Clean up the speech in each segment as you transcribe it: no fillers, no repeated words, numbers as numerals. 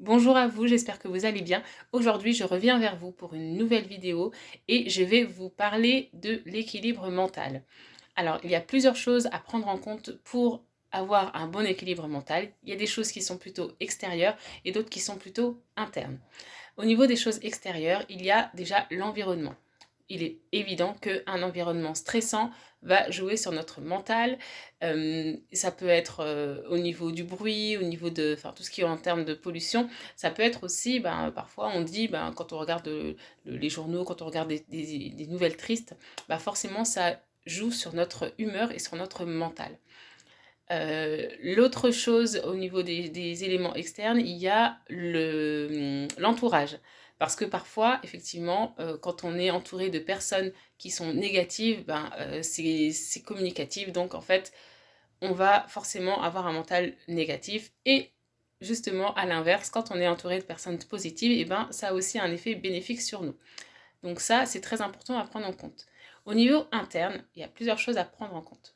Bonjour à vous, j'espère que vous allez bien. Aujourd'hui, je reviens vers vous pour une nouvelle vidéo et je vais vous parler de l'équilibre mental. Alors, il y a plusieurs choses à prendre en compte pour avoir un bon équilibre mental. Il y a des choses qui sont plutôt extérieures et d'autres qui sont plutôt internes. Au niveau des choses extérieures, il y a déjà l'environnement. Il est évident qu'un environnement stressant va jouer sur notre mental. Ça peut être au niveau du bruit, au niveau de enfin, tout ce qui est en termes de pollution. Ça peut être aussi, parfois on dit, quand on regarde les journaux, quand on regarde des nouvelles tristes, forcément ça joue sur notre humeur et sur notre mental. L'autre chose au niveau des éléments externes, il y a l'entourage. Parce que parfois, effectivement, quand on est entouré de personnes qui sont négatives, c'est communicatif. Donc, en fait, on va forcément avoir un mental négatif. Et justement, à l'inverse, quand on est entouré de personnes positives, ça a aussi un effet bénéfique sur nous. Donc ça, c'est très important à prendre en compte. Au niveau interne, il y a plusieurs choses à prendre en compte.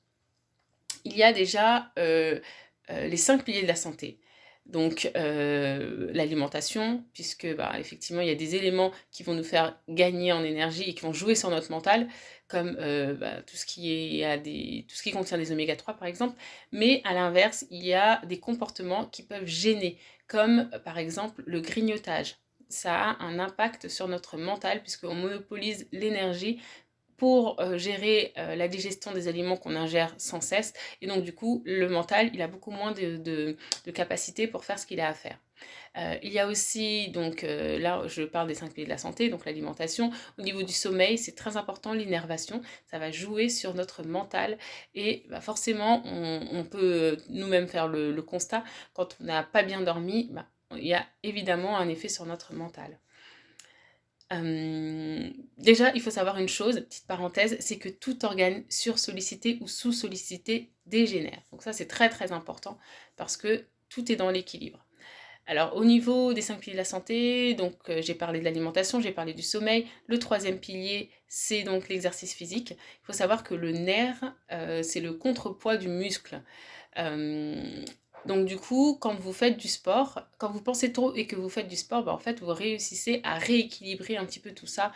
Il y a déjà les 5 piliers de la santé. Donc l'alimentation, puisque effectivement il y a des éléments qui vont nous faire gagner en énergie et qui vont jouer sur notre mental, comme tout ce qui contient des oméga 3 par exemple. Mais à l'inverse, il y a des comportements qui peuvent gêner, comme par exemple le grignotage. Ça a un impact sur notre mental puisqu'on monopolise l'énergie pour gérer la digestion des aliments qu'on ingère sans cesse. Et donc du coup, le mental, il a beaucoup moins de capacité pour faire ce qu'il a à faire. Il y a aussi, donc là je parle des 5 piliers de la santé, donc l'alimentation. Au niveau du sommeil, c'est très important, l'innervation, ça va jouer sur notre mental et forcément on peut nous-mêmes faire le constat, quand on n'a pas bien dormi, il y a évidemment un effet sur notre mental. Déjà, il faut savoir une chose, petite parenthèse, c'est que tout organe sursollicité ou sous-sollicité dégénère. Donc ça, c'est très très important parce que tout est dans l'équilibre. Alors au niveau des 5 piliers de la santé, donc j'ai parlé de l'alimentation, j'ai parlé du sommeil. Le troisième pilier, c'est donc l'exercice physique. Il faut savoir que le nerf, c'est le contrepoids du muscle. Euh, donc du coup, quand vous faites du sport, quand vous pensez trop et que vous faites du sport, en fait, vous réussissez à rééquilibrer un petit peu tout ça,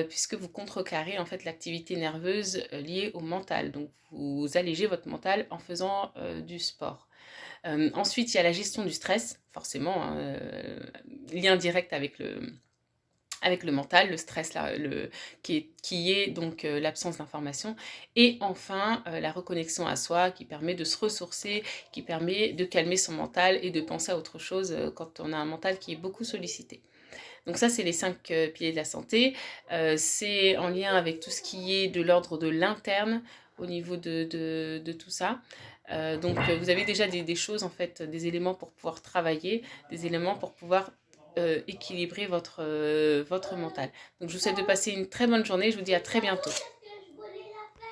puisque vous contrecarrez en fait l'activité nerveuse liée au mental. Donc vous allégez votre mental en faisant du sport. Ensuite, il y a la gestion du stress, forcément, hein, lien direct avec le mental, le stress là, qui est donc l'absence d'information. Et enfin, la reconnexion à soi qui permet de se ressourcer, qui permet de calmer son mental et de penser à autre chose quand on a un mental qui est beaucoup sollicité. Donc ça, c'est les 5 piliers de la santé. C'est en lien avec tout ce qui est de l'ordre de l'interne au niveau de tout ça. Donc vous avez déjà des choses, en fait, des éléments pour pouvoir travailler, des éléments pour pouvoir équilibrer votre mental. Donc je vous souhaite de passer une très bonne journée, je vous dis à très bientôt.